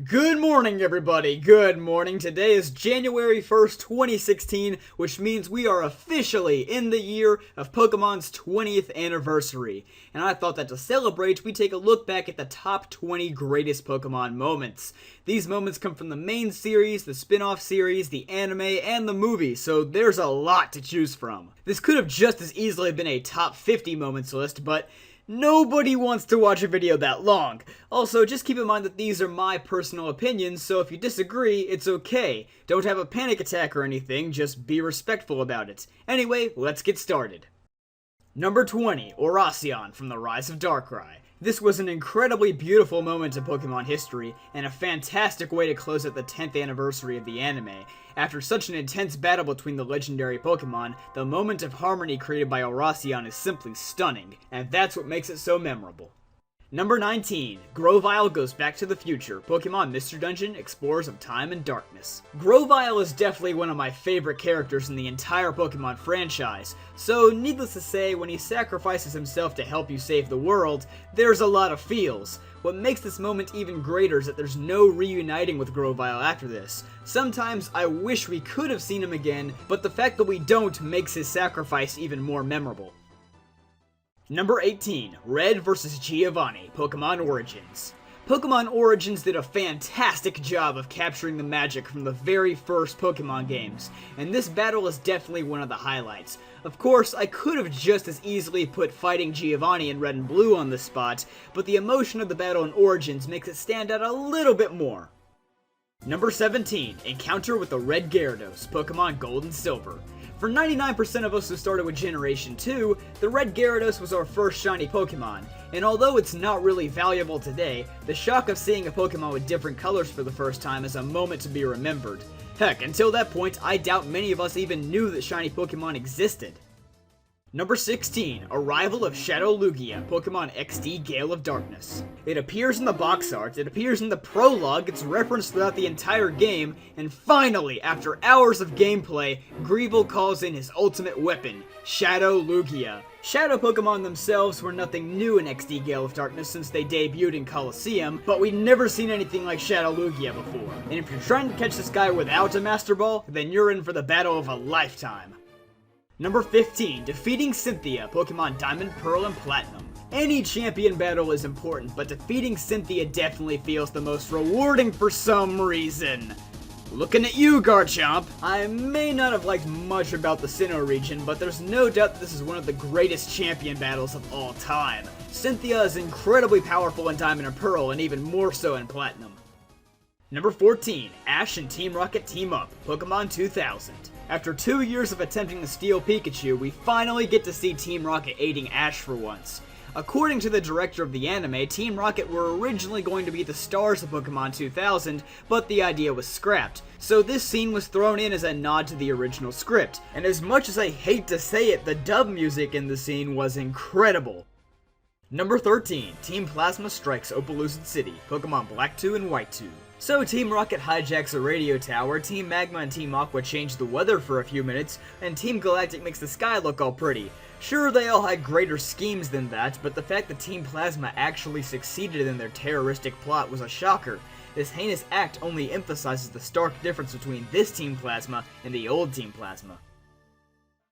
Good morning, everybody. Good morning. Today is January 1st, 2016, which means we are officially in the year of Pokemon's 20th anniversary. And I thought that to celebrate, we'd take a look back at the top 20 greatest Pokemon moments. These moments come from the main series, the spin-off series, the anime, and the movie, so there's a lot to choose from. This could have just as easily been a top 50 moments list, but nobody wants to watch a video that long. Also, just keep in mind that these are my personal opinions, so if you disagree, it's okay. Don't have a panic attack or anything, just be respectful about it. Anyway, let's get started. Number 20, Oracion from the Rise of Darkrai. This was an incredibly beautiful moment in Pokemon history, and a fantastic way to close out the 10th anniversary of the anime. After such an intense battle between the legendary Pokemon, the moment of harmony created by Oracion is simply stunning, and that's what makes it so memorable. Number 19, Grovyle Goes Back to the Future, Pokemon Mystery Dungeon, Explorers of Time and Darkness. Grovyle is definitely one of my favorite characters in the entire Pokemon franchise, so needless to say, when he sacrifices himself to help you save the world, there's a lot of feels. What makes this moment even greater is that there's no reuniting with Grovyle after this. Sometimes I wish we could have seen him again, but the fact that we don't makes his sacrifice even more memorable. Number 18, Red vs. Giovanni, Pokemon Origins. Pokemon Origins did a fantastic job of capturing the magic from the very first Pokemon games, and this battle is definitely one of the highlights. Of course, I could have just as easily put fighting Giovanni in Red and Blue on this spot, but the emotion of the battle in Origins makes it stand out a little bit more. Number 17, Encounter with the Red Gyarados, Pokemon Gold and Silver. For 99% of us who started with Generation 2, the Red Gyarados was our first shiny Pokemon, and although it's not really valuable today, the shock of seeing a Pokemon with different colors for the first time is a moment to be remembered. Heck, until that point, I doubt many of us even knew that shiny Pokemon existed. Number 16, Arrival of Shadow Lugia, Pokemon XD Gale of Darkness. It appears in the box art, it appears in the prologue, it's referenced throughout the entire game, and finally, after hours of gameplay, Grovyle calls in his ultimate weapon, Shadow Lugia. Shadow Pokemon themselves were nothing new in XD Gale of Darkness since they debuted in Colosseum, but we'd never seen anything like Shadow Lugia before. And if you're trying to catch this guy without a Master Ball, then you're in for the battle of a lifetime. Number 15, Defeating Cynthia, Pokemon Diamond, Pearl, and Platinum. Any champion battle is important, but defeating Cynthia definitely feels the most rewarding for some reason. Looking at you, Garchomp! I may not have liked much about the Sinnoh region, but there's no doubt this is one of the greatest champion battles of all time. Cynthia is incredibly powerful in Diamond and Pearl, and even more so in Platinum. Number 14, Ash and Team Rocket Team Up, Pokemon 2000. After 2 years of attempting to steal Pikachu, we finally get to see Team Rocket aiding Ash for once. According to the director of the anime, Team Rocket were originally going to be the stars of Pokemon 2000, but the idea was scrapped. So this scene was thrown in as a nod to the original script, and as much as I hate to say it, the dub music in the scene was incredible. Number 13, Team Plasma Strikes Opelucid City, Pokemon Black 2 and White 2. So Team Rocket hijacks a radio tower, Team Magma and Team Aqua change the weather for a few minutes, and Team Galactic makes the sky look all pretty. Sure, they all had greater schemes than that, but the fact that Team Plasma actually succeeded in their terroristic plot was a shocker. This heinous act only emphasizes the stark difference between this Team Plasma and the old Team Plasma.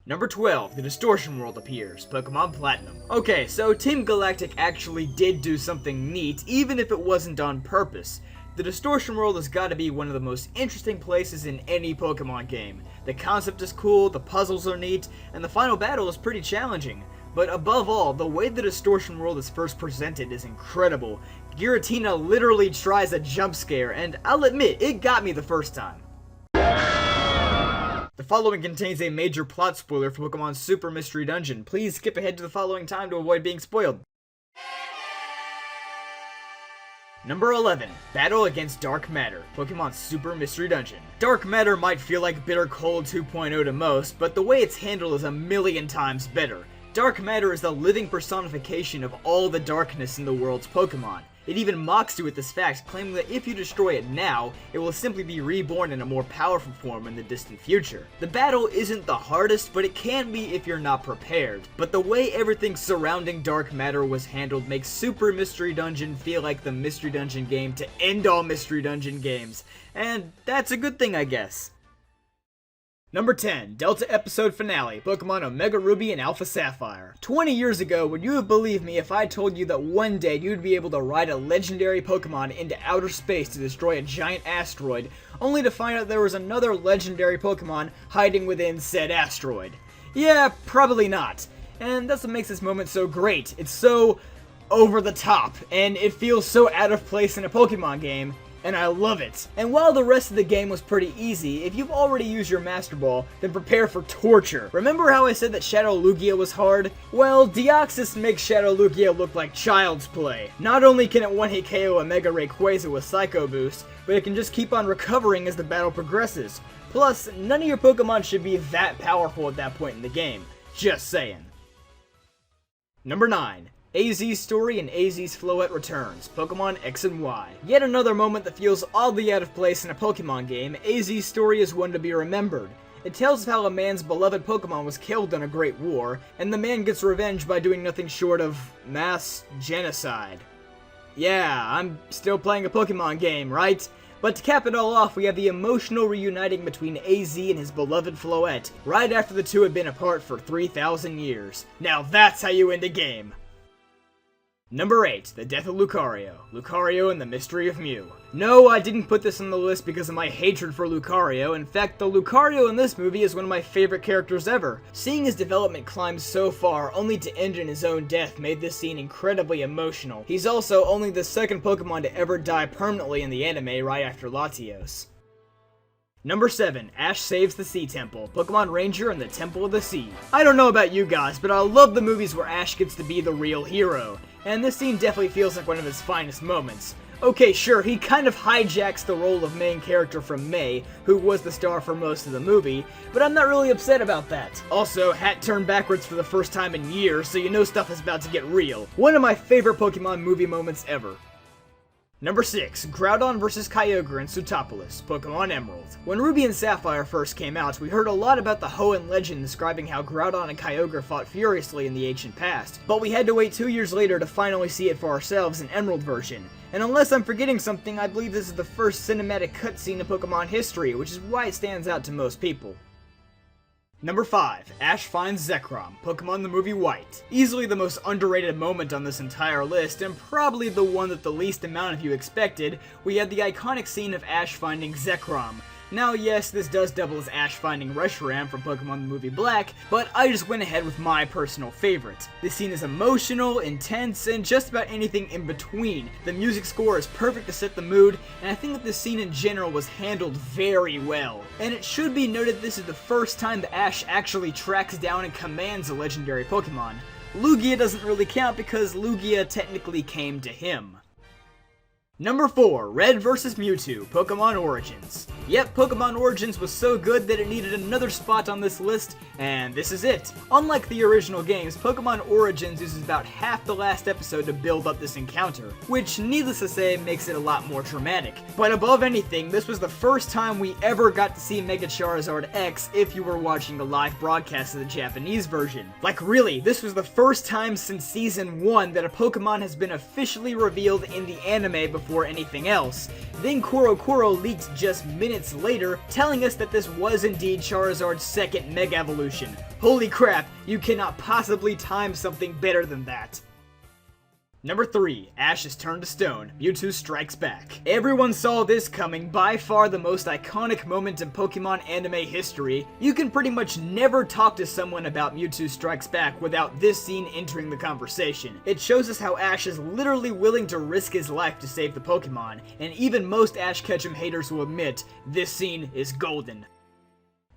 Number 12, the Distortion World appears, Pokemon Platinum. Okay, so Team Galactic actually did do something neat, even if it wasn't on purpose. The Distortion World has got to be one of the most interesting places in any Pokemon game. The concept is cool, the puzzles are neat, and the final battle is pretty challenging. But above all, the way the Distortion World is first presented is incredible. Giratina literally tries a jump scare, and I'll admit, it got me the first time. The following contains a major plot spoiler for Pokemon Super Mystery Dungeon. Please skip ahead to the following time to avoid being spoiled. Number 11, Battle Against Dark Matter, Pokemon Super Mystery Dungeon. Dark Matter might feel like Bitter Cold 2.0 to most, but the way it's handled is a million times better. Dark Matter is the living personification of all the darkness in the world's Pokemon. It even mocks you with this fact, claiming that if you destroy it now, it will simply be reborn in a more powerful form in the distant future. The battle isn't the hardest, but it can be if you're not prepared. But the way everything surrounding dark matter was handled makes Super Mystery Dungeon feel like the Mystery Dungeon game to end all Mystery Dungeon games. And that's a good thing, I guess. Number 10, Delta Episode Finale, Pokemon Omega Ruby and Alpha Sapphire. 20 years ago, would you have believed me if I told you that one day you'd be able to ride a legendary Pokemon into outer space to destroy a giant asteroid, only to find out there was another legendary Pokemon hiding within said asteroid? Yeah, probably not. And that's what makes this moment so great. It's so over the top, and it feels so out of place in a Pokemon game, and I love it. And while the rest of the game was pretty easy, if you've already used your Master Ball, then prepare for torture. Remember how I said that Shadow Lugia was hard? Well, Deoxys makes Shadow Lugia look like child's play. Not only can it one-hit KO a Mega Rayquaza with Psycho Boost, but it can just keep on recovering as the battle progresses. Plus, none of your Pokemon should be that powerful at that point in the game. Just saying. Number 9. AZ's story and AZ's Floette returns, Pokemon X and Y. Yet another moment that feels oddly out of place in a Pokemon game, AZ's story is one to be remembered. It tells of how a man's beloved Pokemon was killed in a great war, and the man gets revenge by doing nothing short of mass genocide. Yeah, I'm still playing a Pokemon game, right? But to cap it all off, we have the emotional reuniting between AZ and his beloved Floette, right after the two had been apart for 3,000 years. Now that's how you end a game. Number 8, The Death of Lucario, Lucario and the Mystery of Mew. No, I didn't put this on the list because of my hatred for Lucario. In fact, the Lucario in this movie is one of my favorite characters ever. Seeing his development climb so far, only to end in his own death, made this scene incredibly emotional. He's also only the second Pokemon to ever die permanently in the anime, right after Latios. Number 7, Ash Saves the Sea Temple, Pokemon Ranger and the Temple of the Sea. I don't know about you guys, but I love the movies where Ash gets to be the real hero, and this scene definitely feels like one of his finest moments. Okay, sure, he kind of hijacks the role of main character from May, who was the star for most of the movie, but I'm not really upset about that. Also, hat turned backwards for the first time in years, so you know stuff is about to get real. One of my favorite Pokemon movie moments ever. Number 6, Groudon vs. Kyogre in Sootopolis, Pokemon Emerald. When Ruby and Sapphire first came out, we heard a lot about the Hoenn legend describing how Groudon and Kyogre fought furiously in the ancient past, but we had to wait 2 years later to finally see it for ourselves in Emerald version. And unless I'm forgetting something, I believe this is the first cinematic cutscene in Pokemon history, which is why it stands out to most people. Number 5, Ash finds Zekrom, Pokemon the movie White. Easily the most underrated moment on this entire list, and probably the one that the least amount of you expected, we had the iconic scene of Ash finding Zekrom. Now yes, this does double as Ash finding Reshiram from Pokemon the movie Black, but I just went ahead with my personal favorite. This scene is emotional, intense, and just about anything in between. The music score is perfect to set the mood, and I think that this scene in general was handled very well. And it should be noted this is the first time that Ash actually tracks down and commands a legendary Pokemon. Lugia doesn't really count because Lugia technically came to him. Number 4, Red vs. Mewtwo, Pokemon Origins. Yep, Pokemon Origins was so good that it needed another spot on this list, and this is it. Unlike the original games, Pokemon Origins uses about half the last episode to build up this encounter, which, needless to say, makes it a lot more dramatic. But above anything, this was the first time we ever got to see Mega Charizard X if you were watching the live broadcast of the Japanese version. Like really, this was the first time since Season 1 that a Pokemon has been officially revealed in the anime before anything else. Then Kuro leaked just minutes later, telling us that this was indeed Charizard's second Mega Evolution. Holy crap, you cannot possibly time something better than that. Number 3, Ash is turned to stone, Mewtwo strikes back. Everyone saw this coming, by far the most iconic moment in Pokemon anime history. You can pretty much never talk to someone about Mewtwo strikes back without this scene entering the conversation. It shows us how Ash is literally willing to risk his life to save the Pokemon, and even most Ash Ketchum haters will admit, this scene is golden.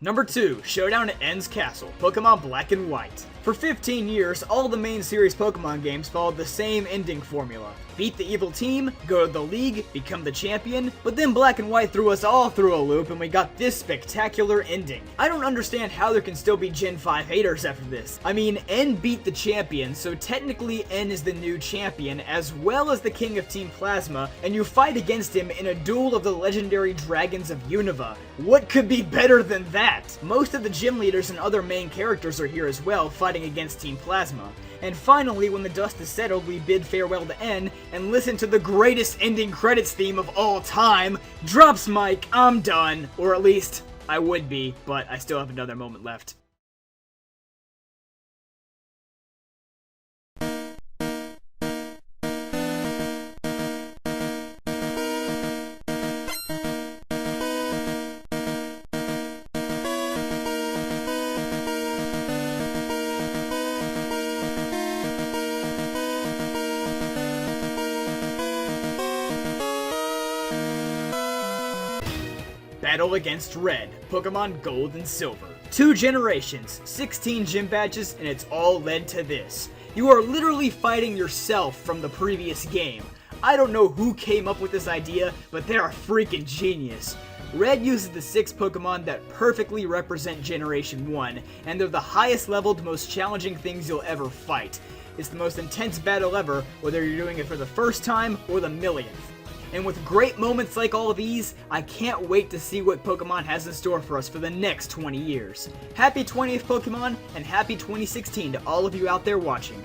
Number 2, Showdown at End's Castle, Pokemon Black and White. For 15 years, all the main series Pokemon games followed the same ending formula. Beat the evil team, go to the league, become the champion, but then Black and White threw us all through a loop and we got this spectacular ending. I don't understand how there can still be Gen 5 haters after this. I mean, N beat the champion, so technically N is the new champion, as well as the king of Team Plasma, and you fight against him in a duel of the legendary dragons of Unova. What could be better than that? Most of the gym leaders and other main characters are here as well, fighting against Team Plasma. And finally, when the dust is settled, we bid farewell to N and listen to the greatest ending credits theme of all time. Drops mic, I'm done. Or at least, I would be, but I still have another moment left. Battle against Red, Pokemon Gold and Silver. 2 generations, 16 gym badges, and it's all led to this. You are literally fighting yourself from the previous game. I don't know who came up with this idea, but they're a freaking genius. Red uses the 6 Pokemon that perfectly represent Generation 1, and they're the highest leveled, most challenging things you'll ever fight. It's the most intense battle ever, whether you're doing it for the first time or the millionth. And with great moments like all of these, I can't wait to see what Pokemon has in store for us for the next 20 years. Happy 20th Pokemon, and happy 2016 to all of you out there watching.